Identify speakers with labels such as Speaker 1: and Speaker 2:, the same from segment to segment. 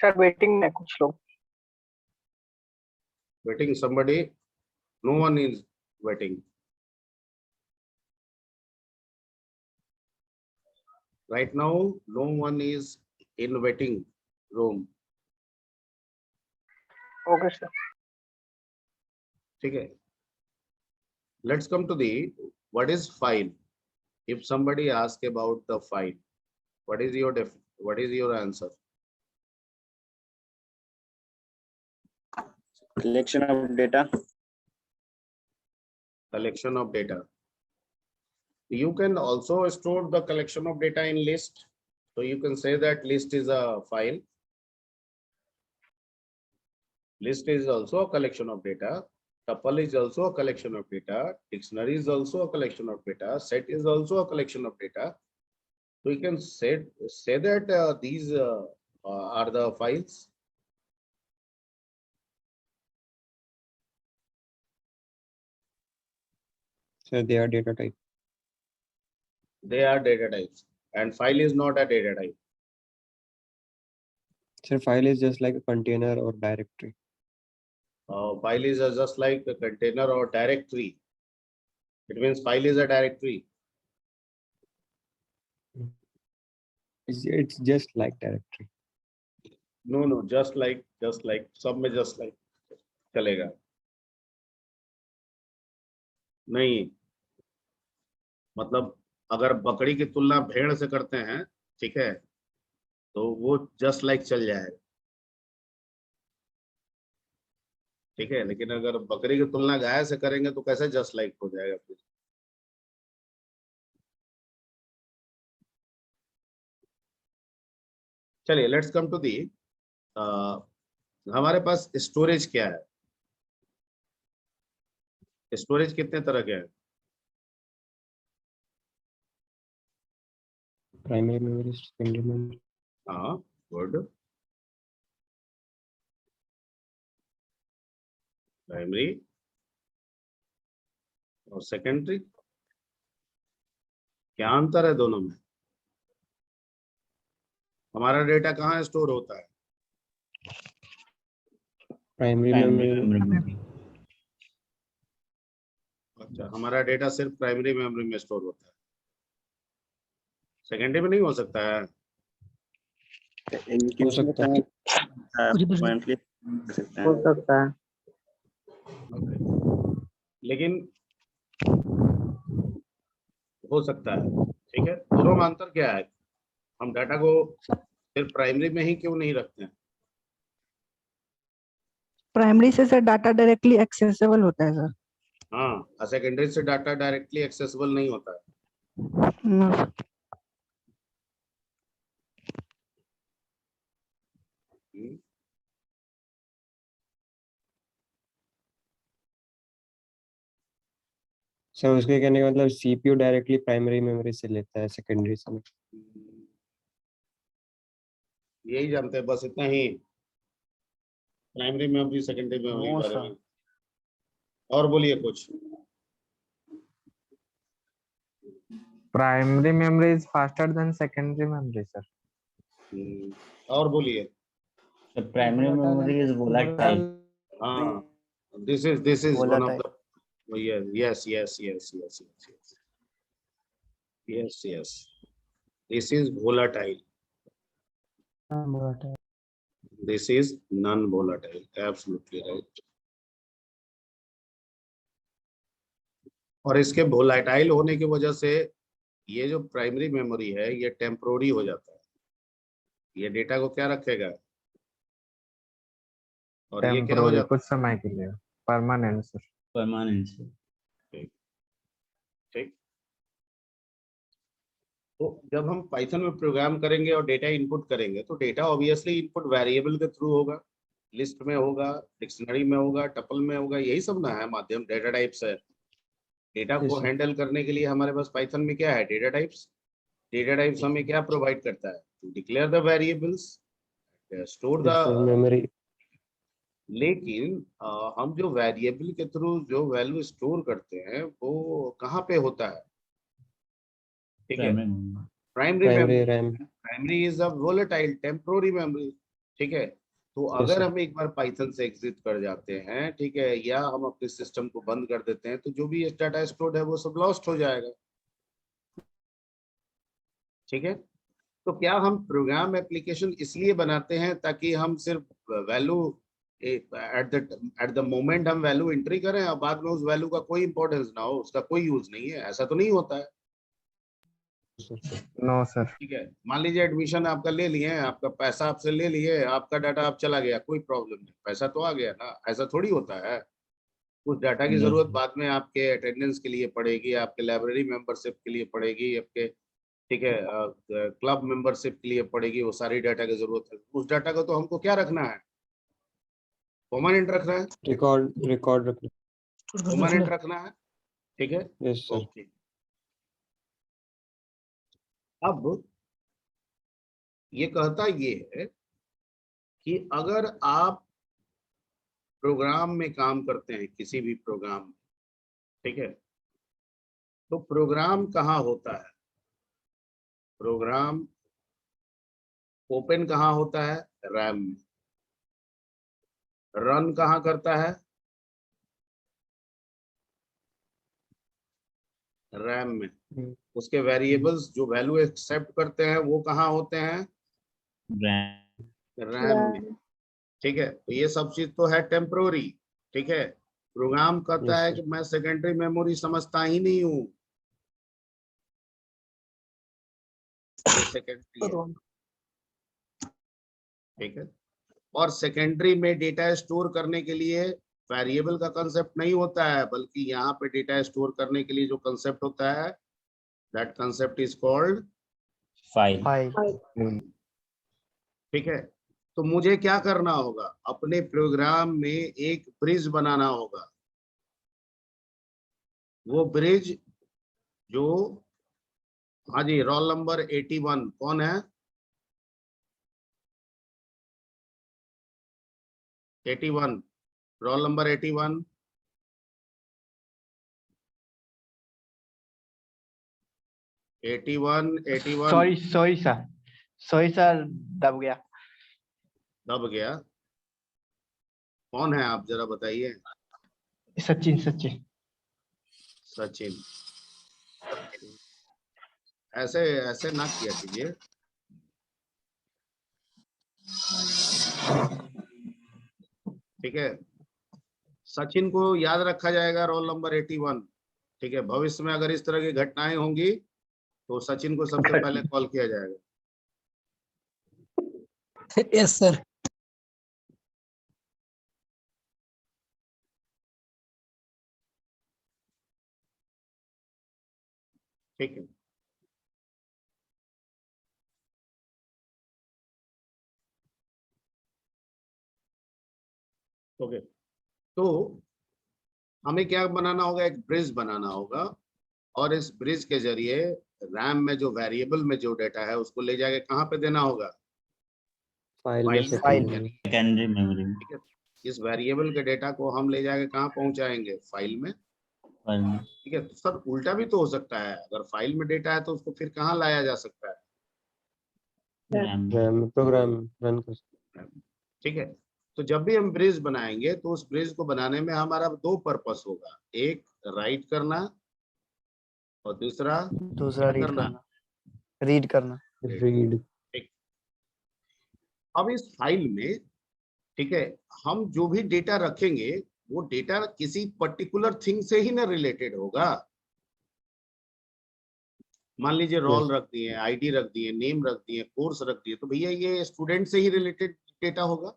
Speaker 1: Sir waiting में कुछ लोग।
Speaker 2: Waiting somebody? No one is waiting. Right now, no one is in waiting room.
Speaker 1: Okay sir.
Speaker 2: ठीक है. Let's come to the what is file. If somebody asks about the file, what is your answer?
Speaker 3: Collection of data.
Speaker 2: Collection of data. You can also store the collection of data in list. So you can say that list is a file. List is also a collection of data. Tuple is also a collection of data. Dictionary is also a collection of data. Set is also a collection of data. So you can say that these are the files.
Speaker 4: So they are data type.
Speaker 2: They are data types, and file is not a data type.
Speaker 4: So file is just like a container or directory.
Speaker 2: File is just like a container or directory. It means file is a directory.
Speaker 4: It's just like directory.
Speaker 2: No, just like सब में just like चलेगा नहीं. मतलब अगर बकरी की तुलना भेड़ से करते हैं, ठीक है, तो वो just like चल जाएगा. ठीक है, लेकिन अगर बकरी की तुलना गाय से करेंगे तो कैसे just like हो जाएगा फिर. चलिए, लेट्स कम टू दी हमारे पास स्टोरेज क्या है. स्टोरेज कितने तरह के हैं?
Speaker 4: Primary memory, secondary memory.
Speaker 2: हाँ, गुड. प्राइमरी और सेकेंडरी, क्या अंतर है दोनों में? हमारा डेटा कहाँ स्टोर होता है?
Speaker 4: Primary memory.
Speaker 2: अच्छा, हमारा डेटा सिर्फ प्राइमरी मेमोरी में स्टोर होता है, सेकेंडरी में नहीं हो सकता है?
Speaker 4: हो सकता है.
Speaker 3: हो सकता है.
Speaker 2: लेकिन हो सकता है. ठीक है, दोनों में अंतर क्या है? हम डाटा को सिर्फ प्राइमरी में ही क्यों नहीं रखते हैं?
Speaker 5: प्राइमरी से सर डाटा डायरेक्टली एक्सेसिबल होता है सर.
Speaker 2: हाँ, सेकेंडरी से डाटा डायरेक्टली एक्सेसिबल नहीं होता है.
Speaker 5: No.
Speaker 4: सर उसके कहने का मतलब सीपीयू डायरेक्टली प्राइमरी मेमोरी से लेता है, सेकेंडरी से नहीं.
Speaker 2: यही जानते हैं बस, इतना ही. प्राइमरी मेमोरी सेकेंडरी मेमोरी के बारे में और बोलिए कुछ.
Speaker 6: Primary memory is faster than secondary memory, sir.
Speaker 2: और बोलिए.
Speaker 3: The primary memory is volatile.
Speaker 2: हाँ, this is one of the yes. This is volatile. This is non-volatile. Absolutely right. और इसके volatile होने की वजह से ये जो प्राइमरी मेमोरी है ये टेम्पोररी हो जाता है. ये डेटा को क्या रखेगा? और ये क्या हो
Speaker 6: Temporary,
Speaker 2: जाता
Speaker 6: कुछ समय के लिए. Permanent, sir.
Speaker 3: Permanent.
Speaker 2: है? ठीक. तो जब हम पाइथन में प्रोग्राम करेंगे और डेटा इनपुट करेंगे तो डेटा ऑब्वियसली इनपुट वेरिएबल के थ्रू होगा, लिस्ट में होगा, डिक्शनरी में होगा, टपल में होगा. यही सब ना है माध्यम, डेटा टाइप्स है. डेटा को हैंडल करने के लिए हमारे पास पाइथन में क्या है? Data types. डेटा टाइप्स हमें क्या प्रोवाइड करता है? To declare the variables, store the
Speaker 4: memory.
Speaker 2: लेकिन हम जो वेरिएबल के थ्रू जो वैल्यू स्टोर करते हैं वो कहाँ पे होता है? ठीक है, primary memory. Primary is a volatile temporary memory. ठीक है, तो
Speaker 4: Yes,
Speaker 2: अगर
Speaker 4: sir.
Speaker 2: हम एक बार पाइथन से एग्जिट कर जाते हैं, ठीक है, या हम अपने सिस्टम को बंद कर देते हैं, तो जो भी डाटा स्टोर्ड है वो सब लॉस्ट हो जाएगा। ठीक है, तो क्या हम प्रोग्राम एप्लीकेशन इसलिए बनाते हैं ताकि हम सिर्फ वैल्यू एट द मोमेंट हम वैल्यू एंट्री करें और बाद में उस वैल्यू का कोई इंपॉर्टेंस ना हो, उसका कोई यूज नहीं है? ऐसा तो नहीं होता है।
Speaker 6: No, sir.
Speaker 2: ठीक है, मान लीजिए एडमिशन आपका ले लिए हैं, आपका पैसा आपसे ले लिए, आपका डाटा आप चला गया, कोई प्रॉब्लम नहीं, पैसा तो आ गया ना, ऐसा थोड़ी होता है। उस डाटा की
Speaker 3: Yes,
Speaker 2: जरूरत
Speaker 3: sir.
Speaker 2: बाद में आपके अटेंडेंस के लिए पड़ेगी, आपके लाइब्रेरी मेंबरशिप के लिए पड़ेगी, आपके, ठीक है, क्लब मेंबरशिप के लिए पड़ेगी, वो सारी डाटा की जरूरत है। उस डाटा को तो हमको क्या रखना है, परमानेंट रखना है,
Speaker 4: Record रखना.
Speaker 2: परमानेंट रखना है। ठीक है,
Speaker 4: Yes, sir.
Speaker 2: ओके। अब ये कहता ये है कि अगर आप प्रोग्राम में काम करते हैं, किसी भी प्रोग्राम में, ठीक है, तो प्रोग्राम कहाँ होता है? प्रोग्राम ओपन कहाँ होता है? रैम में। रन कहाँ करता है? रैम में।
Speaker 4: Hmm.
Speaker 2: उसके वेरिएबल्स जो वैल्यू एक्सेप्ट करते हैं वो कहाँ होते हैं?
Speaker 3: RAM.
Speaker 2: रैम में। ठीक है, तो ये सब चीज तो है टेम्पोररी। ठीक है, प्रोग्राम कहता
Speaker 4: Yes,
Speaker 2: है
Speaker 4: sir.
Speaker 2: कि मैं सेकेंडरी मेमोरी समझता ही नहीं हूँ, ये सेकेंडरी है। ठीक है, और सेकेंडरी में डेटा स्टोर करने के लिए वेरिएबल का कंसेप्ट नहीं होता है, बल्कि यहाँ पे डेटा स्टोर करने के लिए जो कंसेप्ट होता है, that concept is called
Speaker 3: File.
Speaker 6: File.
Speaker 2: ठीक है, तो मुझे क्या करना होगा? अपने प्रोग्राम में एक ब्रिज बनाना होगा। वो ब्रिज जो, हाँ जी, रोल नंबर 81 कौन है? 81, रोल नंबर 81।
Speaker 7: सॉरी सर, दब गया।
Speaker 2: दब गया? कौन है आप, जरा बताइए।
Speaker 7: सचिन।
Speaker 2: सचिन। ऐसे ऐसे ना किया कीजिए। ठीक है, सचिन को याद रखा जाएगा, रोल नंबर 81। ठीक है, भविष्य में अगर इस तरह की घटनाएं होंगी तो सचिन को सबसे पहले कॉल किया जाएगा।
Speaker 8: Yes sir.
Speaker 2: ठीक है, ओके, तो हमें क्या बनाना होगा? एक ब्रिज बनाना होगा, और इस ब्रिज के जरिए रैम में जो वेरिएबल में जो डेटा है उसको ले जाके कहाँ पे देना होगा?
Speaker 4: File में
Speaker 2: फाइल में
Speaker 4: secondary.
Speaker 2: यानी,
Speaker 3: Secondary memory.
Speaker 2: ठीक है, इस वेरिएबल के डेटा को हम ले जाके कहाँ पहुंचाएंगे? फाइल में।
Speaker 3: File.
Speaker 2: ठीक है, तो सर उल्टा भी तो हो सकता है, अगर फाइल में डेटा है तो उसको फिर कहाँ लाया जा सकता है?
Speaker 3: RAM.
Speaker 4: RAM program run कर.
Speaker 2: ठीक है, तो जब भी हम ब्रिज बनाएंगे तो उस ब्रिज को बनाने में हमारा दो पर्पस होगा, एक राइट करना और दूसरा
Speaker 7: दूसरा
Speaker 2: क्या करना?
Speaker 7: रीड करना।
Speaker 4: Read.
Speaker 2: ठीक, अब इस फाइल में, ठीक है, हम जो भी डेटा रखेंगे वो डेटा किसी पर्टिकुलर थिंग से ही ना रिलेटेड होगा। मान लीजिए रोल रख दिए, आईडी रख दिए, नेम रख दिए, कोर्स रख दिए, तो भैया ये स्टूडेंट से ही रिलेटेड डेटा होगा।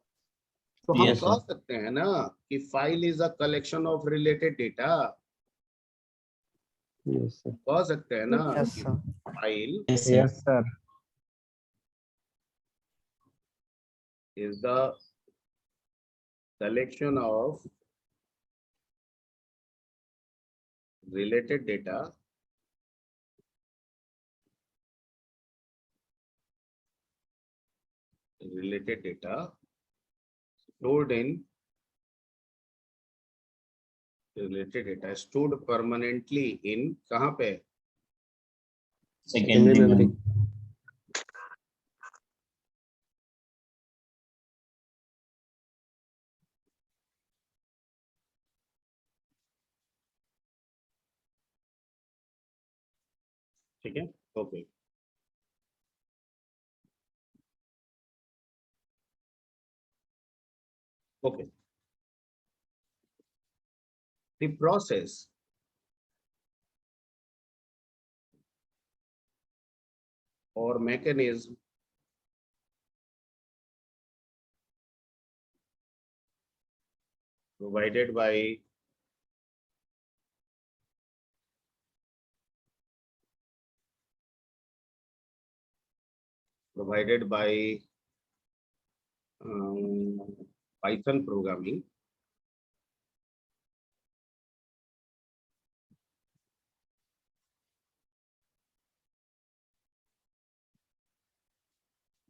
Speaker 2: तो हम
Speaker 3: Yes,
Speaker 2: कह
Speaker 3: sir.
Speaker 2: सकते हैं ना कि file is a collection of related data.
Speaker 4: Yes, sir.
Speaker 2: कह सकते हैं ना
Speaker 7: यस
Speaker 2: कि
Speaker 7: sir.
Speaker 2: File
Speaker 3: Yes, sir.
Speaker 6: Yes, sir.
Speaker 2: is the collection of related data stored in stored permanently in कहाँ पे?
Speaker 3: Secondary
Speaker 4: memory.
Speaker 3: memory.
Speaker 2: ठीक है, okay. Okay. The process or mechanism provided by Python programming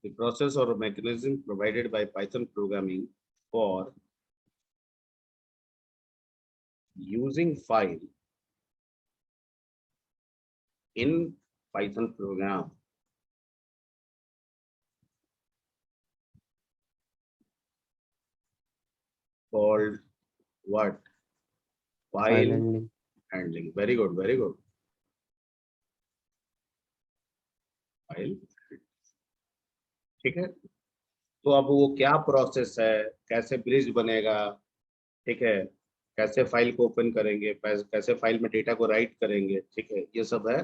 Speaker 2: the process or mechanism provided by Python programming for using file in Python program called what?
Speaker 4: File
Speaker 2: File
Speaker 4: handling.
Speaker 2: handling. Very good, very good. File. ठीक है, तो अब वो क्या process है, कैसे bridge बनेगा, ठीक है, कैसे फाइल को ओपन करेंगे, कैसे फाइल में डेटा को राइट करेंगे, ठीक है, ये सब है।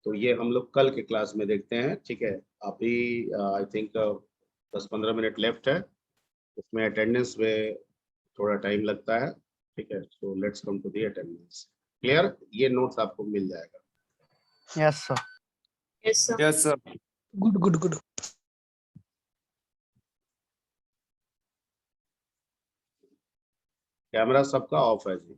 Speaker 2: तो ये हम लोग कल के क्लास में देखते हैं, ठीक है। अभी आई थिंक 10-15 मिनट लेफ्ट है, उसमें अटेंडेंस में थोड़ा टाइम लगता है, ठीक है। So let's come to the attendance. Clear? ये नोट्स आपको मिल जाएगा।
Speaker 7: Yes, sir.
Speaker 8: Yes, sir.
Speaker 1: Good.
Speaker 2: Camera सबका ऑफ है जी।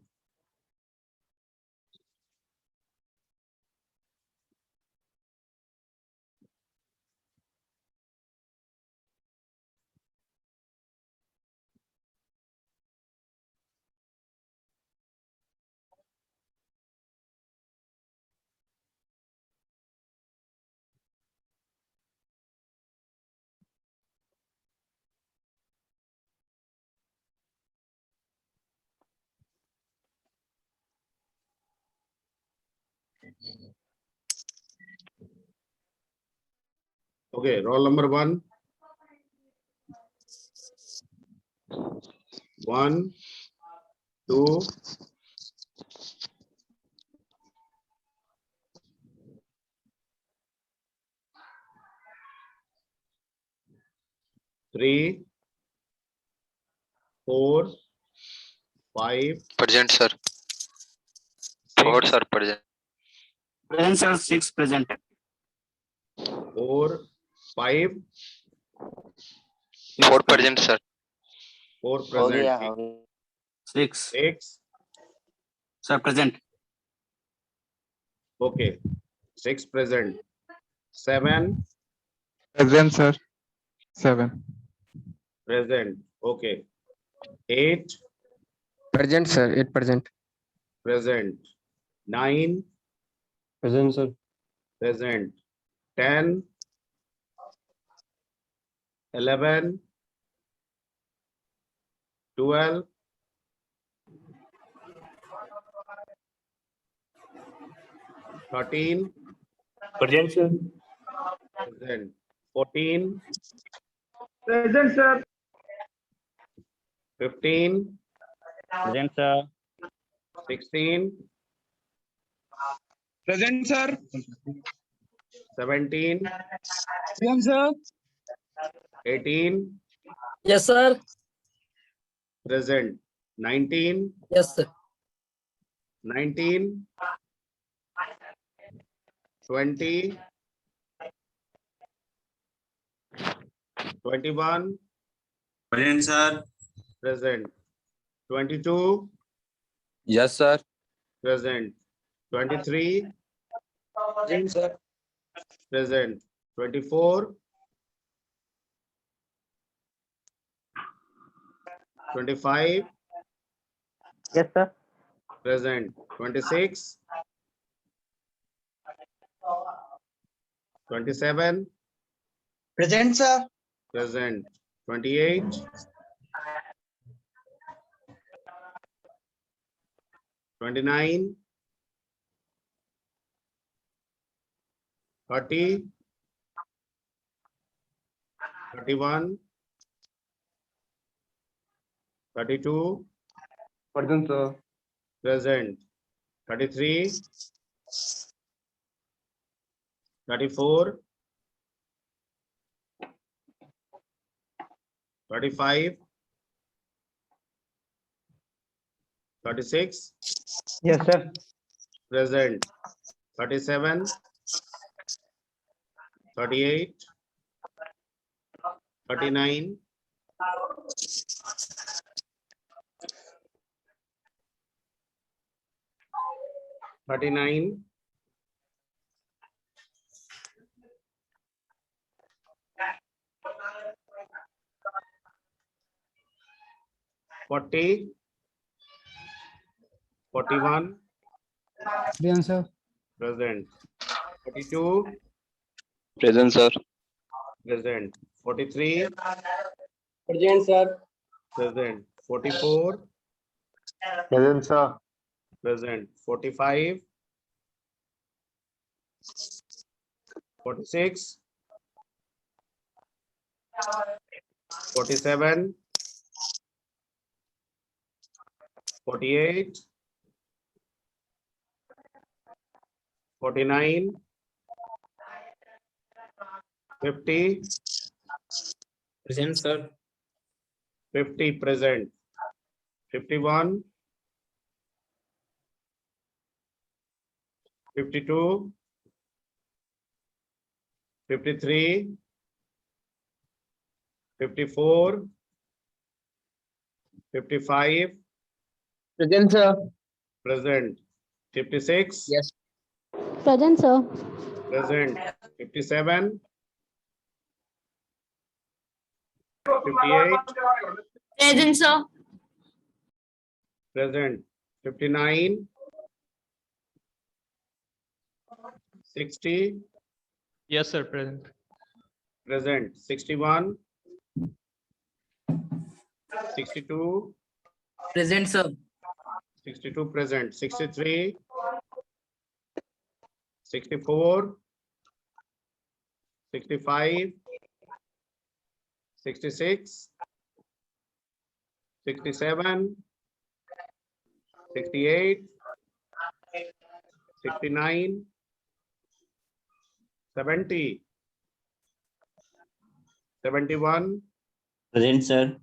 Speaker 2: Okay, roll number 1. 1, 2, 3, 4, 5,
Speaker 9: Present, sir. 4, sir, present.
Speaker 8: Present, sir. 6 present.
Speaker 2: 4, 5,
Speaker 9: 4 present, sir.
Speaker 2: 4 present,
Speaker 8: 6,
Speaker 2: 6,
Speaker 8: sir, present.
Speaker 2: okay, 6 present, 7
Speaker 6: Present, sir. 7.
Speaker 2: present, okay, 8
Speaker 4: Present, sir. 8%.
Speaker 2: present, 9
Speaker 4: Present, sir.
Speaker 2: present, 10, 11, 12, 13
Speaker 8: Present, sir.
Speaker 2: present, 14,
Speaker 1: Present, sir.
Speaker 2: 15,
Speaker 3: Present, sir.
Speaker 2: 16,
Speaker 8: Present, sir.
Speaker 2: 17,
Speaker 8: Present, sir.
Speaker 2: 18,
Speaker 10: Yes, sir.
Speaker 2: present, 19,
Speaker 10: Yes, sir.
Speaker 2: 19, 20, 21,
Speaker 8: Present, sir.
Speaker 2: present, 22,
Speaker 8: Yes, sir.
Speaker 2: present, 23,
Speaker 10: Present, sir.
Speaker 2: present, 24, 25,
Speaker 7: Yes, sir.
Speaker 2: present, 26, 27,
Speaker 10: Present, sir.
Speaker 2: present, 28, 29, 30, 31, 32,
Speaker 6: Present, sir.
Speaker 2: present. 33, 34, 35, 36,
Speaker 7: Yes, sir.
Speaker 2: present. 37, 38, 39, 39, 40, 41,
Speaker 8: Present, sir.
Speaker 2: present. 42,
Speaker 9: Present, sir.
Speaker 2: present. 43,
Speaker 10: Present, sir.
Speaker 2: present. 44,
Speaker 6: Present, sir.
Speaker 2: present. 45, 46, 47, 48, 49, 50,
Speaker 10: Present, sir.
Speaker 2: 50, present. 51, 52, 53, 54, 55,
Speaker 10: Present, sir.
Speaker 2: present. 56,
Speaker 10: Yes.
Speaker 11: Present, sir.
Speaker 2: present. 57, 58,
Speaker 11: Present, sir.
Speaker 2: present. 59, 60,
Speaker 8: Yes, sir. Present.
Speaker 2: present. 61, 62,
Speaker 10: Present, sir.
Speaker 2: 62, present. 63, 64, 65, 66, 67, 68, 69, 70, 71,
Speaker 3: Present, sir.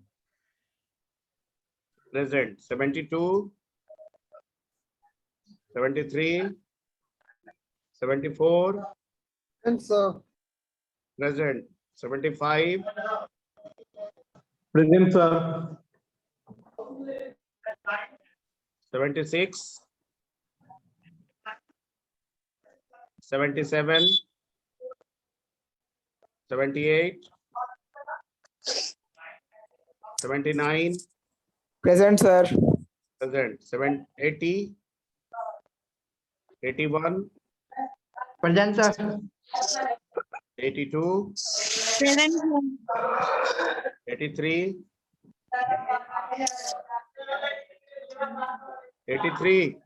Speaker 2: present. 72, 73, 74,
Speaker 1: Present, sir.
Speaker 2: present. 75,
Speaker 1: Present, sir.
Speaker 2: 76, 77, 78, 79,
Speaker 10: Present, sir.
Speaker 2: present. 80, 81,
Speaker 10: Present, sir.
Speaker 2: 82,
Speaker 11: Present,
Speaker 2: 83, 83,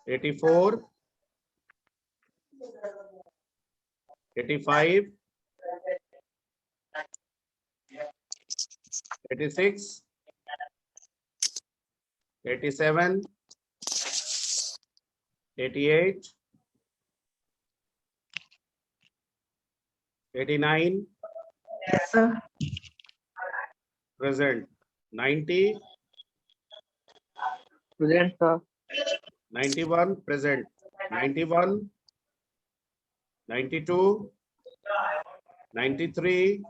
Speaker 2: 84, 85, 86, 87, 88, 89,
Speaker 5: Yes, sir.
Speaker 2: present. 90,
Speaker 7: Present, sir.
Speaker 2: 91, present. 91, 92, 93,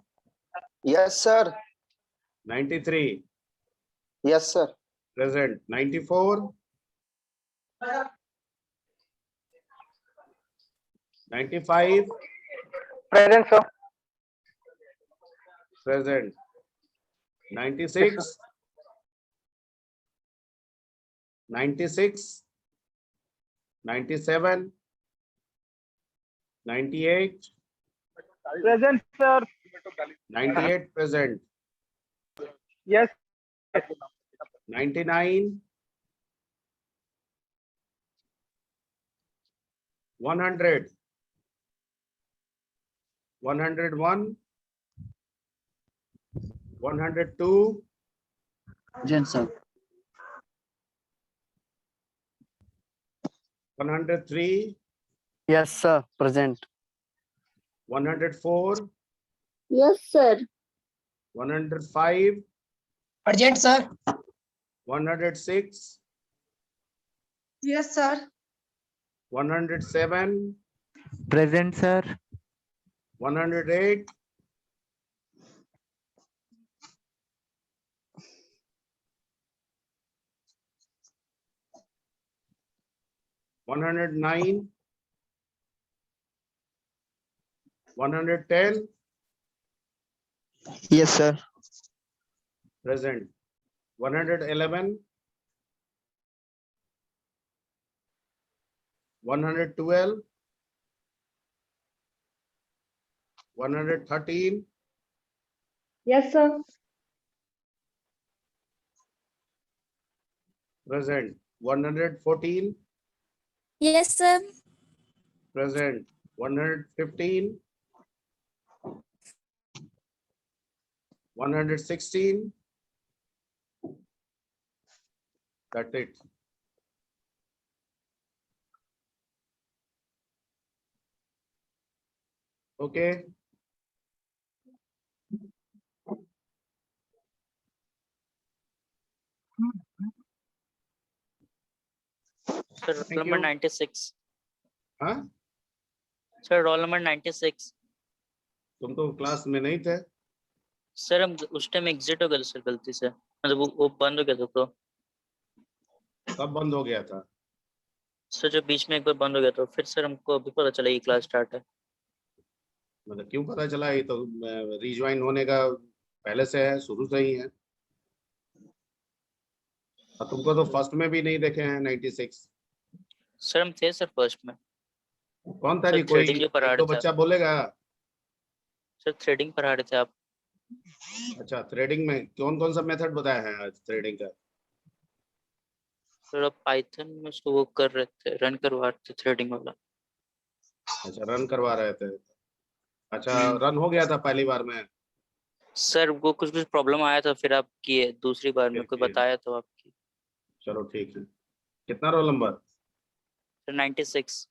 Speaker 10: Yes, sir.
Speaker 2: 93,
Speaker 10: Yes, sir.
Speaker 2: present. 94, 95,
Speaker 7: Present, sir.
Speaker 2: present. 96, 96, 97, 98,
Speaker 1: Present, sir.
Speaker 2: 98, present.
Speaker 1: Yes.
Speaker 2: 99, 100, 101, 102,
Speaker 10: Present, sir.
Speaker 2: 103,
Speaker 10: Yes, sir. Present.
Speaker 2: 104,
Speaker 11: Yes, sir.
Speaker 2: 105,
Speaker 7: Present, sir.
Speaker 2: 106,
Speaker 7: Yes, sir.
Speaker 2: 107,
Speaker 10: Present, sir.
Speaker 2: 108, 109, 110,
Speaker 10: Yes, sir.
Speaker 2: present. 111, 112, 113,
Speaker 11: Yes, sir.
Speaker 2: present. 114,
Speaker 11: Yes, sir.
Speaker 2: present. 115, 116. That's it. Okay.
Speaker 9: Sir, roll
Speaker 2: Thank
Speaker 9: number
Speaker 2: you.
Speaker 9: 96.
Speaker 2: हाँ,
Speaker 9: Sir, roll number 96.
Speaker 2: तुम तो class में नहीं थे.
Speaker 9: Sir हम उस time exit हो गए सर गलती से, मतलब वो बंद हो गया था तो.
Speaker 2: कब बंद हो गया था?
Speaker 9: सर जब बीच में एक बार बंद हो गया तो फिर सर हमको अभी पता चला ये क्लास स्टार्ट है.
Speaker 2: मतलब क्यों पता चला? ये तो रिज्वाइन होने का पहले से है, शुरू से ही है. और तुमको तो फर्स्ट में भी नहीं देखे हैं 96.
Speaker 9: सर हम थे सर फर्स्ट में.
Speaker 2: कौन था
Speaker 9: सर,
Speaker 2: जी? कोई
Speaker 9: threading जो पढ़ा
Speaker 2: एक तो
Speaker 9: रहे थे
Speaker 2: बच्चा बोलेगा.
Speaker 9: सर थ्रेडिंग पढ़ा रहे थे आप.
Speaker 2: अच्छा, थ्रेडिंग में कौन कौन सा मेथड बताया है आज थ्रेडिंग का?
Speaker 9: सर आप पाइथन में उसको वो कर रहे थे, रन करवा रहे थे थ्रेडिंग वाला.
Speaker 2: अच्छा, रन करवा रहे थे. अच्छा, रन हो गया था पहली बार में?
Speaker 9: सर वो कुछ प्रॉब्लम आया था फिर आप किए दूसरी बार में,
Speaker 2: फिर
Speaker 9: कोई
Speaker 2: किए.
Speaker 9: बताया तो आप किए.
Speaker 2: चलो ठीक है. कितना रोल नंबर?
Speaker 9: सर 96.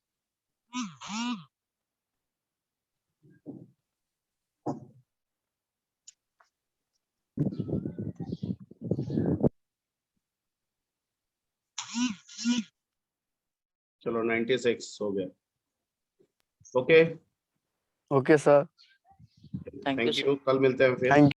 Speaker 2: चलो 96 हो गया. Okay,
Speaker 10: Okay, sir.
Speaker 9: Thank you
Speaker 2: thank you. कल मिलते हैं फिर.
Speaker 10: Thank